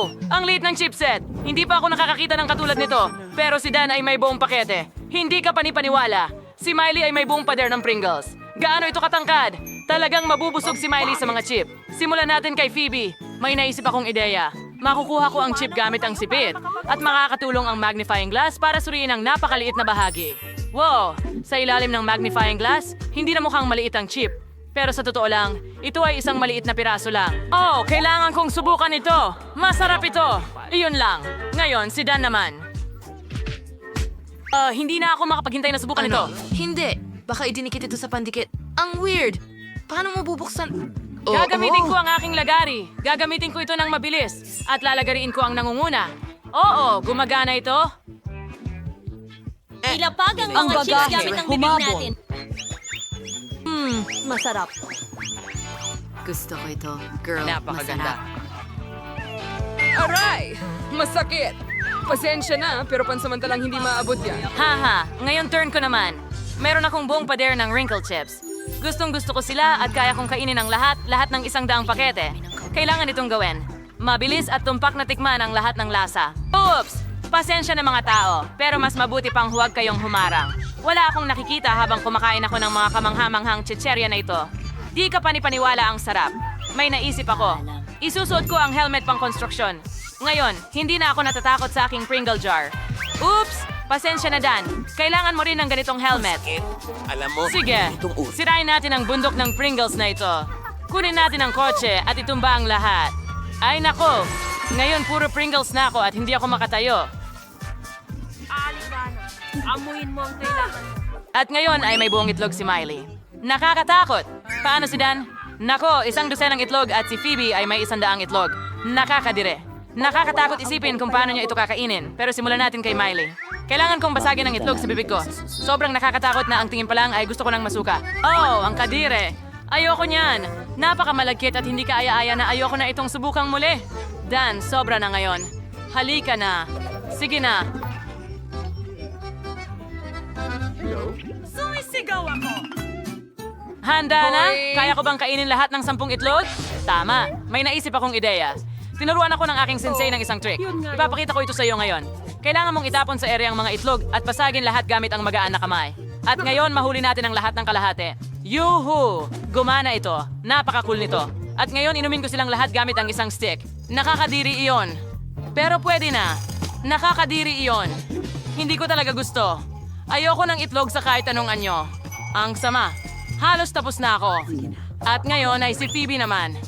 Wow! Ang liit ng chipset! Hindi pa ako nakakakita ng katulad nito. Pero si Dan ay may buong pakete. Hindi ka panipaniwala. Si Miley ay may buong pader ng Pringles. Gaano ito katangkad? Talagang mabubusog si Miley sa mga chip. Simulan natin kay Phoebe. May naisip akong ideya. Makukuha ko ang chip gamit ang sipit. At makakatulong ang magnifying glass para suriin ang napakaliit na bahagi. Wow! Sa ilalim ng magnifying glass, hindi na mukhang maliit ang chip. Pero sa totoo lang, ito ay isang maliit na piraso lang. Oh, kailangan kong subukan ito. Masarap ito. Iyon lang. Ngayon, si Dan naman. Hindi na ako makapaghintay na subukan ito. Hindi. Baka idinikit ito sa pandikit. Ang weird. Paano mo bubuksan? Gagamitin ko ang aking lagari. Gagamitin ko ito ng mabilis. At lalagariin ko ang nangunguna. Oo, gumagana ito. Ilapag ang mga chips gamit ang bibig natin. Masarap. Gusto ko ito. Girl, Napakaganda. masarap. Aray! Masakit! Pasensya na, pero pansamantalang hindi maabot yan. Haha, ngayon turn ko naman. Meron akong buong pader ng wrinkle chips. Gustong gusto ko sila at kaya kong kainin ang lahat ng 100 pakete. Kailangan itong gawin. Mabilis at tumpak na tikman ang lahat ng lasa. Oops! Pasensya na mga tao, pero mas mabuti pang huwag kayong humarang. Wala akong nakikita habang kumakain ako ng mga kamanghamanghang chicherya na ito. Di ka panipaniwala ang sarap. May naisip ako. Isusuot ko ang helmet pang konstruksyon. Ngayon, hindi na ako natatakot sa aking Pringle jar. Oops! Pasensya na Dan. Kailangan mo rin ng ganitong helmet. Alam mo, Sige, itong uso. sirain natin ang bundok ng Pringles na ito. Kunin natin ang kotse at itumba ang lahat. Ay nako, ngayon puro Pringles na ako at hindi ako makatayo. Amuin mo ang kailangan. At ngayon ay may buong itlog si Miley. Nakakatakot! Paano si Dan? Nako, 100 itlog at si Phoebe ay may 100 itlog. Nakakadire. Nakakatakot isipin kung paano niya ito kakainin. Pero simulan natin kay Miley. Kailangan kong basagin ang itlog sa bibig ko. Sobrang nakakatakot na ang tingin pa lang ay gusto ko ng masuka. Oh, ang kadire! Ayoko niyan! Napakamalagkit at hindi kaaya-aya na ayoko na itong subukang muli. Dan, sobra na ngayon. Halika na. Sige na. Sumisigaw ako. Handa na? Kaya ko bang kainin lahat ng 10 itlog? Tama. May naisip akong ideya. Tinuruan ako ng aking sensei ng isang trick. Ipapakita ko ito sa iyo ngayon. Kailangan mong itapon sa ere ang mga itlog at pasagin lahat gamit ang magaan na kamay. At ngayon, mahuli natin ang lahat ng kalahati. Yuhu! Gumana ito. Napaka-cool nito. At ngayon, inumin ko silang lahat gamit ang isang stick. Nakakadiri iyon. Pero pwede na. Nakakadiri iyon. Hindi ko talaga gusto. Ayoko ng itlog sa kahit anong anyo. Ang sama. Halos tapos na ako. At ngayon ay si Phoebe naman.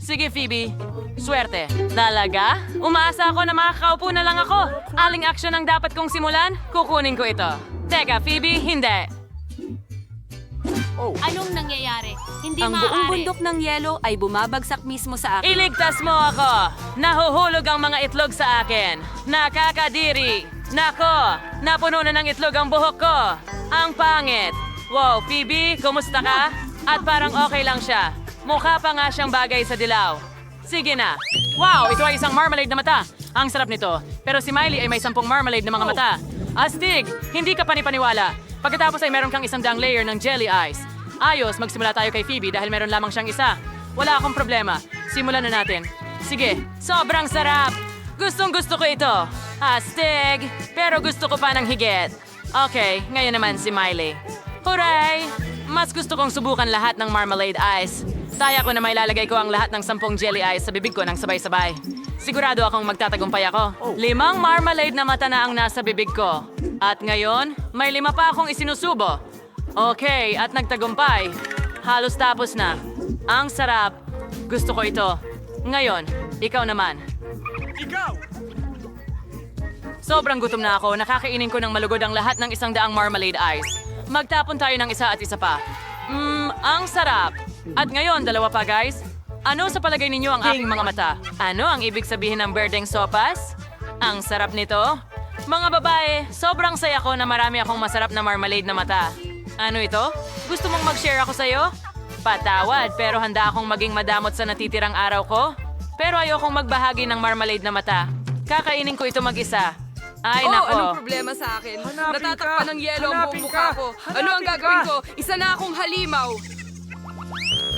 Sige Phoebe, swerte. Talaga? Umaasa ako na makakaupo na lang ako. Aling aksyon ang dapat kong simulan? Kukunin ko ito. Teka Phoebe, hindi. Anong nangyayari? Hindi Ang buong maaari. bundok ng yelo ay bumabagsak mismo sa akin. Iligtas mo ako! Nahuhulog ang mga itlog sa akin! Nakakadiri! Nako! Napuno na ng itlog ang buhok ko! Ang pangit! Wow, Phoebe, kumusta ka? At parang okay lang siya. Mukha pa nga siyang bagay sa dilaw. Sige na! Wow, ito ay isang marmalade na mata! Ang sarap nito. Pero si Miley ay may 10 marmalade na mga mata. Astig! Hindi ka panipaniwala. Pagkatapos ay meron kang 100 layer ng jelly ice. Ayos, magsimula tayo kay Phoebe dahil meron lamang siyang isa. Wala akong problema. Simulan na natin. Sige, sobrang sarap! Gustong gusto ko ito. Astig! Pero gusto ko pa ng higit. Okay, ngayon naman si Miley. Hooray! Mas gusto kong subukan lahat ng marmalade ice. Taya ko na may lalagay ko ang lahat ng 10 jelly ice sa bibig ko ng sabay-sabay. Sigurado akong magtatagumpay ako. 5 marmalade na mata na ang nasa bibig ko. At ngayon, may 5 pa akong isinusubo. Okay, at nagtagumpay. Halos tapos na. Ang sarap. Gusto ko ito. Ngayon, ikaw naman. Sobrang gutom na ako. Nakakainin ko ng malugod ang lahat ng 100 marmalade ice. Magtapon tayo ng isa at isa pa. Ang sarap. At ngayon, 2 pa guys. Ano sa palagay ninyo ang aking mga mata? Ano ang ibig sabihin ng berdeng sopas? Ang sarap nito. Mga babae, sobrang saya ko na marami akong masarap na marmalade na mata. Ano ito? Gusto mong mag-share ako sa'yo? Patawad, pero handa akong maging madamot sa natitirang araw ko. Pero ayokong magbahagi ng marmalade na mata. Kakainin ko ito mag-isa. Ay, nako. Anong problema sa akin? Natatakpan ng yelo ang buong mukha ko. Ano ang gagawin ko? Isa na akong halimaw.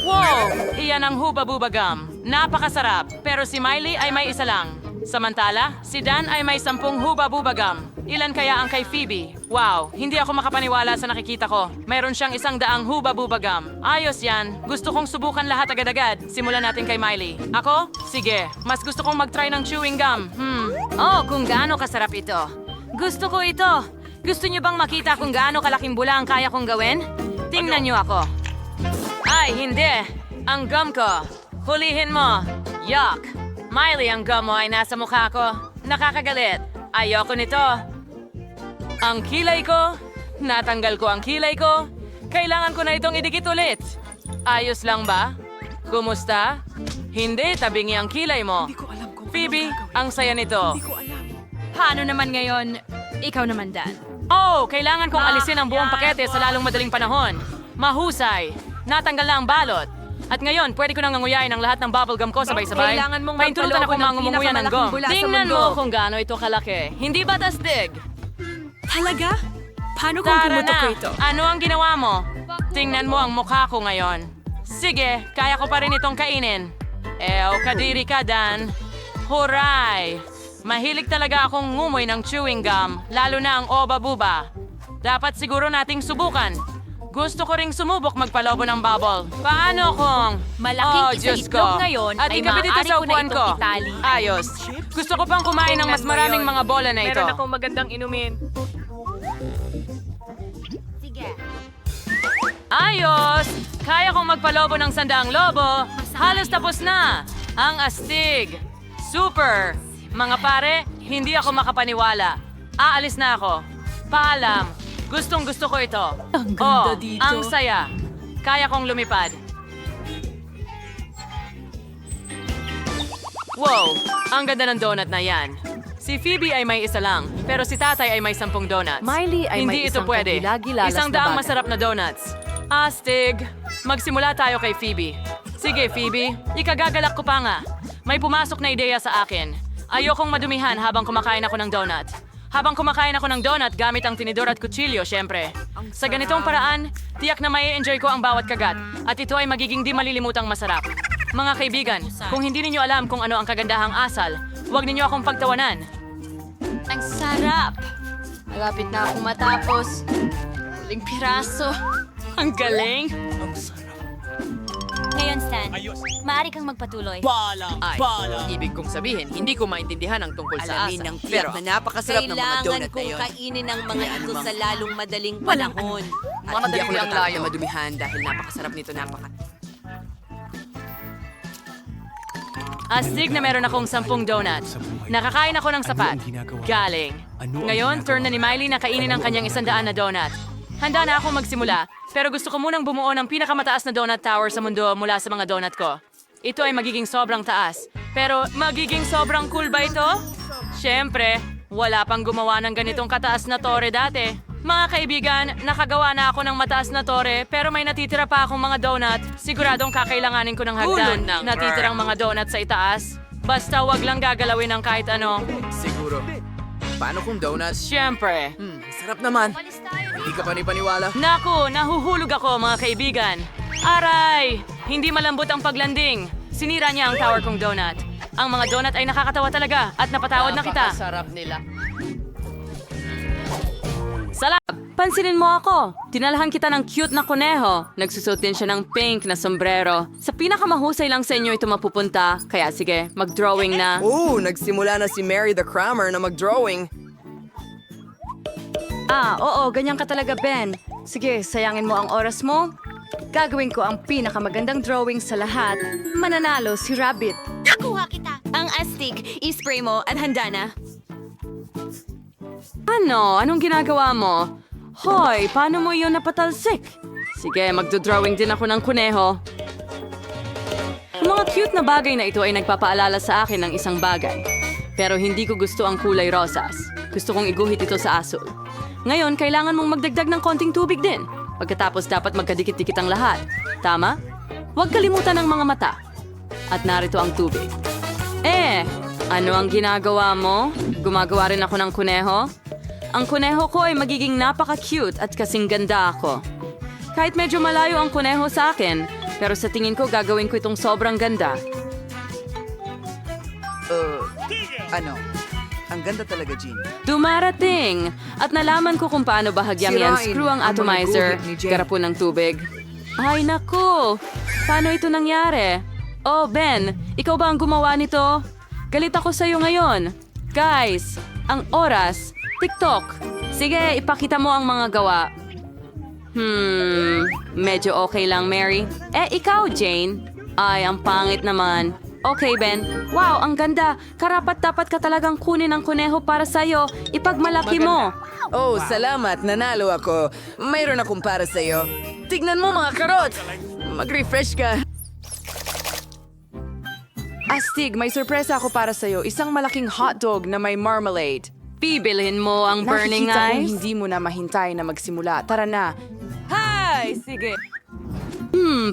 Wow! Iyan ang Huba Buba Gum. Napakasarap. Pero si Miley ay may isa lang. Samantala, si Dan ay may 10 Hubba-Bubba gum. Ilan kaya ang kay Phoebe? Wow, hindi ako makapaniwala sa nakikita ko. Mayroon siyang 100 Hubba-Bubba gum. Ayos yan. Gusto kong subukan lahat agad-agad. Simulan natin kay Miley. Ako? Sige. Mas gusto kong mag-try ng chewing gum. Oh, kung gaano kasarap ito. Gusto ko ito. Gusto niyo bang makita kung gaano kalaking bula ang kaya kong gawin? Tingnan niyo ako. Ay, hindi. Ang gum ko. Hulihin mo. Yuck. Miley, ang gum mo ay nasa mukha ko. Nakakagalit. Ayoko nito. Ang kilay ko. Natanggal ko ang kilay ko. Kailangan ko na itong idikit ulit. Ayos lang ba? Kumusta? Hindi, tabingi ang kilay mo. Phoebe, ang saya nito. Paano naman ngayon? Ikaw naman, Dan. Oh, kailangan kong alisin ang buong pakete sa lalong madaling panahon. Mahusay. Natanggal na ang balot. At ngayon, pwede ko nang nganguyain ang lahat ng bubblegum ko sabay-sabay. Kailangan mong Paintulutan ako magpaloob ng mangumuya ng gum. pinakamalaking bula sa Tingnan mundo. mo kung gaano ito kalaki. Hindi ba tasdig? Talaga? Paano kung Tara pumutok ko na. ito? Ano ang ginawa mo? Tingnan mo ang mukha ko ngayon. Sige, kaya ko pa rin itong kainin. Kadiri ka, Dan. Huray! Mahilig talaga akong ngumoy ng chewing gum, lalo na ang oba-buba. Dapat siguro nating subukan. Gusto ko ring sumubok magpalobo ng bubble. Paano kung... Malaking oh, isa Diyos itlog ko. ngayon At ay ikabit ito maaari sa ko na upuan itong ko. itali. Ayos. Gusto ko pang kumain ng mas maraming mga bola na ito. Meron akong magandang inumin. Ayos! Kaya kong magpalobo ng 100 lobo. Halos tapos na. Ang astig. Super. Mga pare, hindi ako makapaniwala. Aalis na ako. Paalam. Gustong gusto ko ito. Ang ganda dito. Ang saya. Kaya kong lumipad. Wow! Ang ganda ng donut na yan. Si Phoebe ay may isa lang, pero si tatay ay may 10 donuts. Miley ay may Hindi ito isang pwede. kagilagilalas na 100 bagay. masarap na donuts. Astig! Magsimula tayo kay Phoebe. Sige, Phoebe. Ikagagalak ko pa nga. May pumasok na ideya sa akin. Ayokong madumihan habang kumakain ako ng donut. Habang kumakain ako ng donut gamit ang tinidor at kutsilyo, syempre. Sa ganitong paraan, tiyak na may enjoy ko ang bawat kagat. At ito ay magiging di malilimutang masarap. Mga kaibigan, kung hindi ninyo alam kung ano ang kagandahang asal, huwag ninyo akong pagtawanan. Ang sarap! Malapit na akong matapos. Huling piraso. Ang galing! Ngayon, Stan, maaari kang magpatuloy. Ay, ibig kong sabihin, hindi ko maintindihan ang tungkol sa Alamin asa. ng Pero, tiyak na napakasarap ng mga Kailangan donut na kong yun. kainin ang mga Kaya ito naman. sa lalong madaling panahon. At hindi ako natatakot na madumihan dahil napakasarap nito, Astig na meron akong 10 donuts. Nakakain ako ng sapat. Galing. Ngayon, turn na ni Miley na kainin ang kanyang 100 na donut. Handa na akong magsimula, pero gusto ko munang bumuo ng pinakamataas na donut tower sa mundo mula sa mga donut ko. Ito ay magiging sobrang taas. Pero magiging sobrang cool ba ito? Siyempre, wala pang gumawa ng ganitong kataas na tore dati. Mga kaibigan, nakagawa na ako ng mataas na tore pero may natitira pa akong mga donut. Siguradong kakailanganin ko ng hagdan. Natitirang mga donut sa itaas. Basta wag lang gagalawin ng kahit ano. siguro. Paano kung donuts? Siyempre. Sarap naman. Hindi ka panipaniwala. Naku, nahuhulog ako mga kaibigan. Aray! Hindi malambot ang paglanding. Sinira niya ang tower kong donut. Ang mga donut ay nakakatawa talaga at napatawad na kita. sarap nila. Salap! Pansinin mo ako. Tinalahan kita ng cute na kuneho. Nagsusot din siya ng pink na sombrero. Sa pinakamahusay lang sa inyo ito mapupunta. Kaya sige, mag-drawing na. Nagsimula na si Mary the Crammer na mag-drawing. Oo, ganyan ka talaga, Ben. Sige, sayangin mo ang oras mo. Gagawin ko ang pinakamagandang drawing sa lahat. Mananalo si Rabbit. Kuha kita. Ang astig, ispray mo at handa na. Ano? Anong ginagawa mo? Hoy, paano mo yun napatalsik? Sige, magdodrawing din ako ng kuneho. Ang mga cute na bagay na ito ay nagpapaalala sa akin ng isang bagay. Pero hindi ko gusto ang kulay rosas. Gusto kong iguhit ito sa asul. Ngayon, kailangan mong magdagdag ng konting tubig din. Pagkatapos dapat magkadikit-dikit ang lahat. Tama? Huwag kalimutan ang mga mata. At narito ang tubig. Ano ang ginagawa mo? Gumagawa rin ako ng kuneho? Ang kuneho ko ay magiging napaka-cute at kasing ganda ako. Kahit medyo malayo ang kuneho sa akin, pero sa tingin ko gagawin ko itong sobrang ganda. Ano? Ang ganda talaga, Jean. Dumarating! At nalaman ko kung paano bahagyang yan. Sirain Screw ang ang mga atomizer. guhit ni Jane. Garapon ng tubig. Ay, naku! Paano ito nangyari? Oh, Ben, ikaw ba ang gumawa nito? Galit ako sa'yo ngayon. Guys, ang oras. TikTok. Sige, ipakita mo ang mga gawa. Medyo okay lang, Mary. Ikaw, Jane? Ay, ang pangit naman. Okay, Ben. Wow, ang ganda. Karapat-dapat ka talagang kunin ang kuneho para sa'yo. Ipagmalaki mo. Oh, salamat. Nanalo ako. Mayroon akong para sa'yo. Tignan mo mga karot. Mag-refresh ka. Astig, may sorpresa ako para sa'yo. Isang malaking hotdog na may marmalade. Bibilhin mo ang burning Nakikita kong eyes. hindi mo na mahintay na magsimula. Tara na. Hi! Sige.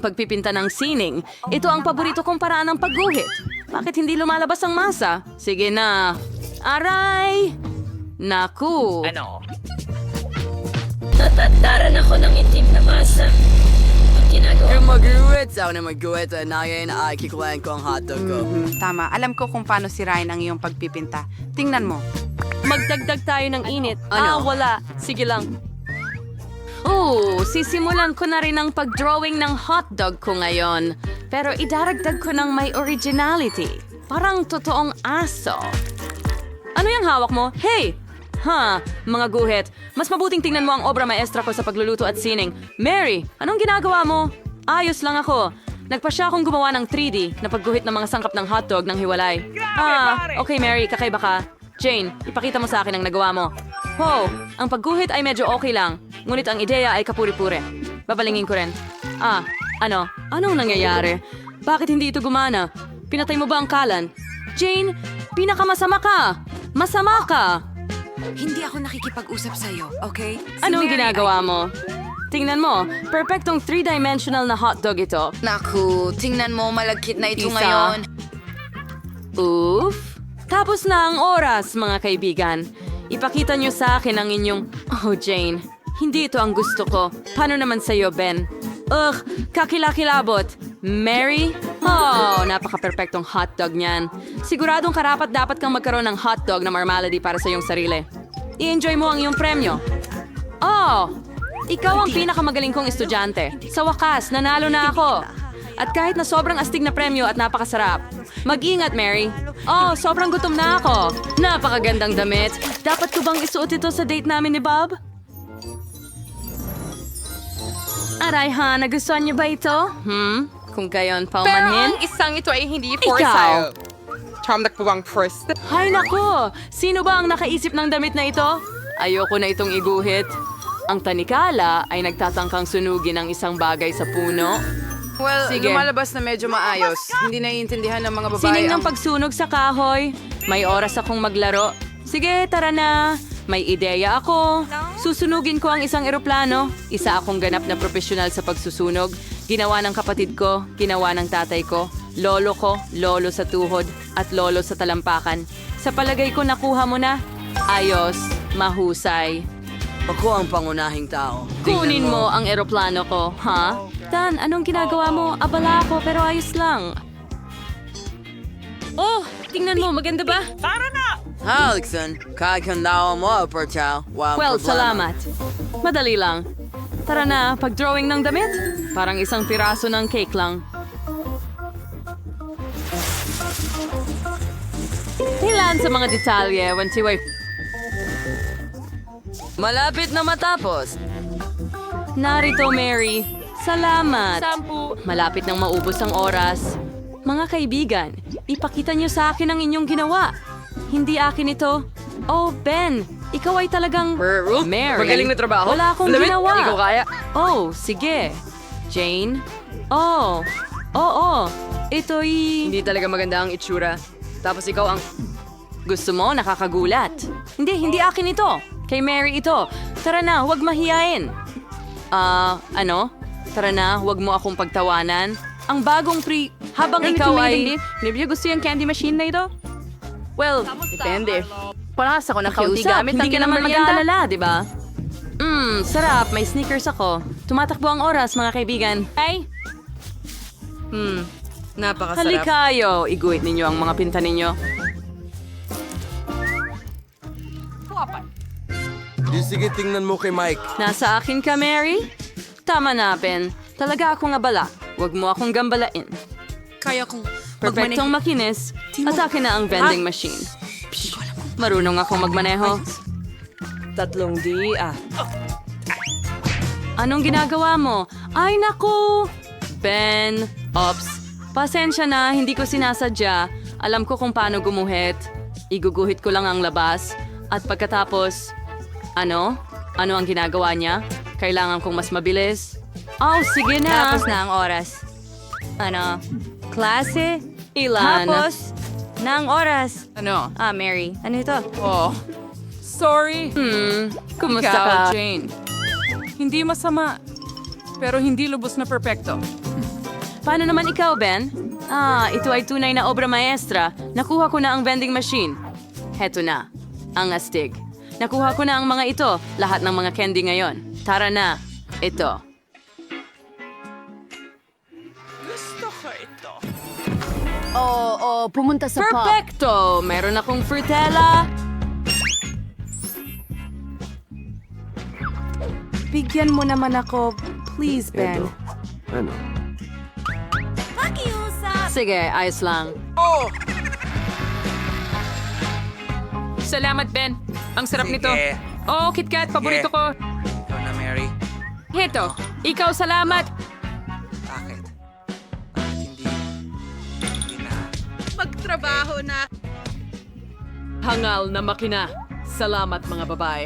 Pagpipinta ng sining. Ito ang paborito kong paraan ng pagguhit. Bakit hindi lumalabas ang masa? Sige na. Aray! Naku! Ano? Kung mag-ruwit, ako na mag-guwit. Ngayon ay kikuhaan ko ang hotdog ko. Tama. Alam ko kung paano sirain ang iyong pagpipinta. Tingnan mo. Magdagdag tayo ng init. Ano? Wala. Sige lang. Oh, sisimulan ko na rin ang pag-drawing ng hotdog ko ngayon. Pero idaragdag ko ng may originality. Parang totoong aso. Ano yung hawak mo? Hey! Mga guhit. Mas mabuting tingnan mo ang obra maestra ko sa pagluluto at sining. Mary, anong ginagawa mo? Ayos lang ako. Nagpasya akong gumawa ng 3D na pagguhit ng mga sangkap ng hotdog ng hiwalay. Okay Mary, kakaiba ka. Jane, ipakita mo sa akin ang nagawa mo. Wow, ang pagguhit ay medyo okay lang. Ngunit ang ideya ay kapuri-pure. Babalingin ko rin. Ano? Anong nangyayari? Bakit hindi ito gumana? Pinatay mo ba ang kalan? Jane, pinakamasama ka! Masama ka! Hindi ako nakikipag-usap sa'yo, okay? Anong ginagawa mo? Tingnan mo, perfectong 3-dimensional na hotdog ito. Naku, tingnan mo, malagkit na ito Isa. ngayon. Oof! Tapos na ang oras, mga kaibigan. Ipakita niyo sa akin ang inyong... Oh, Jane, hindi ito ang gusto ko. Paano naman sa'yo, Ben? Kakilakilabot. Mary? Oh, napaka-perfectong hotdog niyan. Siguradong karapat dapat kang magkaroon ng hotdog na marmalade para sa iyong sarili. I-enjoy mo ang iyong premyo. Oh, ikaw ang pinakamagaling kong estudyante. Sa wakas, nanalo na ako. At kahit na sobrang astig na premyo at napakasarap. Mag-ingat, Mary. Oh, sobrang gutom na ako. Napakagandang damit. Dapat ko bang isuot ito sa date namin ni Bob? Aray ha, nagustuhan niyo ba ito? Kung gayon, paumanhin? isang ito ay hindi for Ikaw. sale. Chamdak po bang first? Hay nako! Sino ba ang nakaisip ng damit na ito? Ayoko na itong iguhit. Ang tanikala ay nagtatangkang sunugin ang isang bagay sa puno. Well, Sige. lumalabas na medyo maayos. Hindi naiintindihan ng mga babae Sining ang... ng pagsunog sa kahoy. May oras akong maglaro. Sige, tara na. May ideya ako. Susunugin ko ang isang eroplano. Isa akong ganap na profesional sa pagsusunog. Ginawa ng kapatid ko, ginawa ng tatay ko, lolo ko, lolo sa tuhod, at lolo sa talampakan. Sa palagay ko nakuha mo na. Ayos, mahusay. Ako ang pangunahing tao. Kunin mo ang eroplano ko, ha? Dan, anong ginagawa mo? Abala ako, pero ayos lang. Oh, tingnan mo, maganda ba? Alexon, kakandawa mo, Perchow. Well, salamat. Madali lang. Tara na, pag-drawing ng damit. Parang isang piraso ng cake lang. Ilan sa mga detalye, wantiway. Malapit na matapos. Narito, Mary. Salamat. 10. Malapit nang maubos ang oras. Mga kaibigan, ipakita niyo sa akin ang inyong ginawa. Hindi akin ito. Oh, Ben, ikaw ay talagang... Mary, Magaling na trabaho. wala akong Damit, ginawa. hindi ko kaya. Oh, sige. Jane? Oh, oo. Ito'y... Hindi talaga maganda ang itsura. Tapos ikaw ang... Gusto mo? Nakakagulat. Hindi akin ito. Kay Mary ito. Tara na, huwag mahiyain. Ano? Tara na, huwag mo akong pagtawanan. Ang bagong Habang ikaw ay... Hindi niyo gusto yung candy machine na ito? Well, Depende. Paras ako na kaunti Kiusap, gamit hindi ang ka naman kinamerienda. mag-aalala, di ba? Sarap. May sneakers ako. Tumatakbo ang oras, mga kaibigan. Ay! Napakasarap. Halikayo. Iguhit ninyo ang mga pinta ninyo. Sige, tingnan mo kay Mike. Nasa akin ka, Mary? Tama na, Ben. Talaga akong abala. Huwag mo akong gambalain. Kaya kong Perfectong makinis. At akin na ang vending machine. Psh, marunong akong magmaneho. 3D. Anong ginagawa mo? Ay, naku! Ben, ops. Pasensya na, hindi ko sinasadya. Alam ko kung paano gumuhit. Iguguhit ko lang ang labas. At pagkatapos, ano? Ano ang ginagawa niya? Kailangan kong mas mabilis. Oh, sige na. Tapos na ang oras. Ano? Klase? Ilan? Tapos na ang oras. Ano? Mary. Ano ito? Oh. Sorry. Kumusta Ikaw, ka? Jane. Hindi masama. Pero hindi lubos na perpekto. Paano naman ikaw, Ben? Ito ay tunay na obra maestra. Nakuha ko na ang vending machine. Heto na. Ang astig. Nakuha ko na ang mga ito. Lahat ng mga candy ngayon. Tara na. Ito. Pumunta sa pub. Perfecto! Meron akong frutella. Bigyan mo naman ako, please, Ben. Ano? Sige, ayos lang. Salamat, Ben. Ang sarap nito. Oh, KitKat, paborito ko. Ikaw na, Mary. Heto, ikaw salamat. Bakit? Bakit hindi na... Magtrabaho na. Hangal na makina. Salamat mga babae.